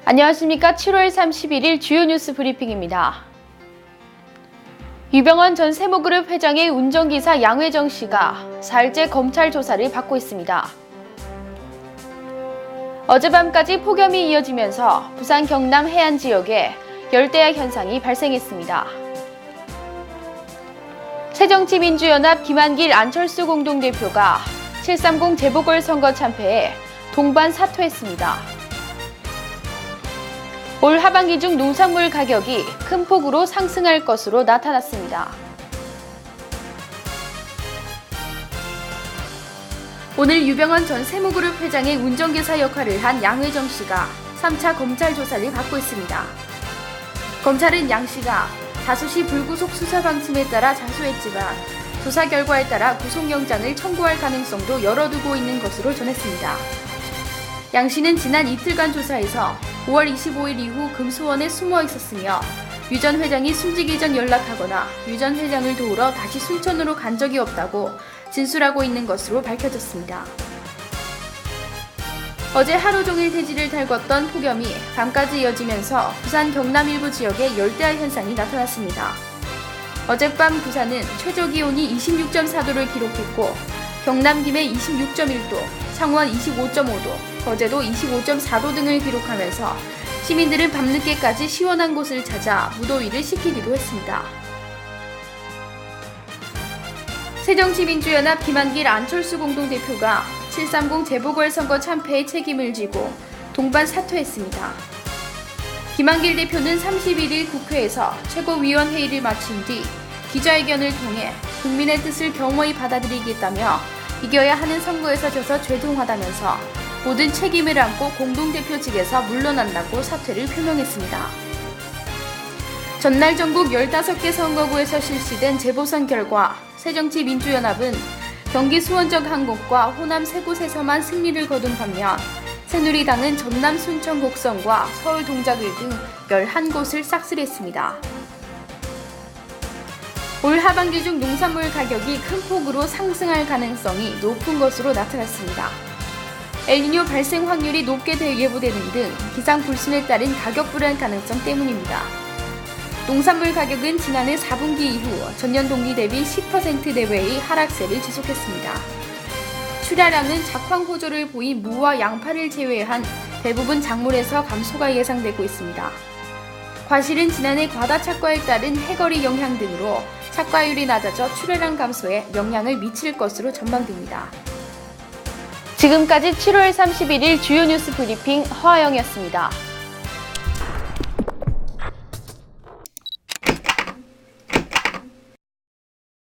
안녕하십니까. 7월 31일 주요 뉴스 브리핑입니다. 유병헌 전 세모그룹 회장의 운전기사 양회정 씨가 사흘째 검찰 조사를 받고 있습니다. 어젯밤까지 폭염이 이어지면서 부산 경남 해안 지역에 열대야 현상이 발생했습니다. 새정치민주연합 김한길 안철수 공동대표가 730 재보궐선거 참패에 동반 사퇴했습니다. 올 하반기 중 농산물 가격이 큰 폭으로 상승할 것으로 나타났습니다. 오늘 유병헌 전 세모그룹 회장의 운전기사 역할을 한 양회정 씨가 3차 검찰 조사를 받고 있습니다. 검찰은 양 씨가 다수시 불구속 수사 방침에 따라 자수했지만 조사 결과에 따라 구속영장을 청구할 가능성도 열어두고 있는 것으로 전했습니다. 양 씨는 지난 이틀간 조사에서 5월 25일 이후 금수원에 숨어 있었으며 유 전 회장이 숨지기 전 연락하거나 유 전 회장을 도우러 다시 순천으로 간 적이 없다고 진술하고 있는 것으로 밝혀졌습니다. 어제 하루 종일 대지를 달궜던 폭염이 밤까지 이어지면서 부산 경남 일부 지역에 열대야 현상이 나타났습니다. 어젯밤 부산은 최저기온이 26.4도를 기록했고 경남 김해 26.1도, 창원 25.5도, 어제도 25.4도 등을 기록하면서 시민들은 밤늦게까지 시원한 곳을 찾아 무더위를 식히기도 했습니다. 새정치민주연합 김한길 안철수 공동대표가 730 재보궐선거 참패의 책임을 지고 동반 사퇴했습니다. 김한길 대표는 31일 국회에서 최고위원회의를 마친 뒤 기자회견을 통해 국민의 뜻을 겸허히 받아들이겠다며 이겨야 하는 선거에서 져서 죄송하다면서 모든 책임을 안고 공동대표직에서 물러난다고 사퇴를 표명했습니다. 전날 전국 15개 선거구에서 실시된 재보선 결과 새정치민주연합은 경기 수원적 한 곳과 호남 세 곳에서만 승리를 거둔 반면 새누리당은 전남 순천 곡성과 서울 동작을 등 11곳을 싹쓸이했습니다. 올 하반기 중 농산물 가격이 큰 폭으로 상승할 가능성이 높은 것으로 나타났습니다. 엘니뇨 발생 확률이 높게 예보되는 등 기상 불순에 따른 가격 불안 가능성 때문입니다. 농산물 가격은 지난해 4분기 이후 전년 동기 대비 10% 내외의 하락세를 지속했습니다. 출하량은 작황 호조를 보인 무와 양파를 제외한 대부분 작물에서 감소가 예상되고 있습니다. 과실은 지난해 과다 착과에 따른 해거리 영향 등으로 착과율이 낮아져 출하량 감소에 영향을 미칠 것으로 전망됩니다. 지금까지 7월 31일 주요 뉴스 브리핑 허아영이었습니다.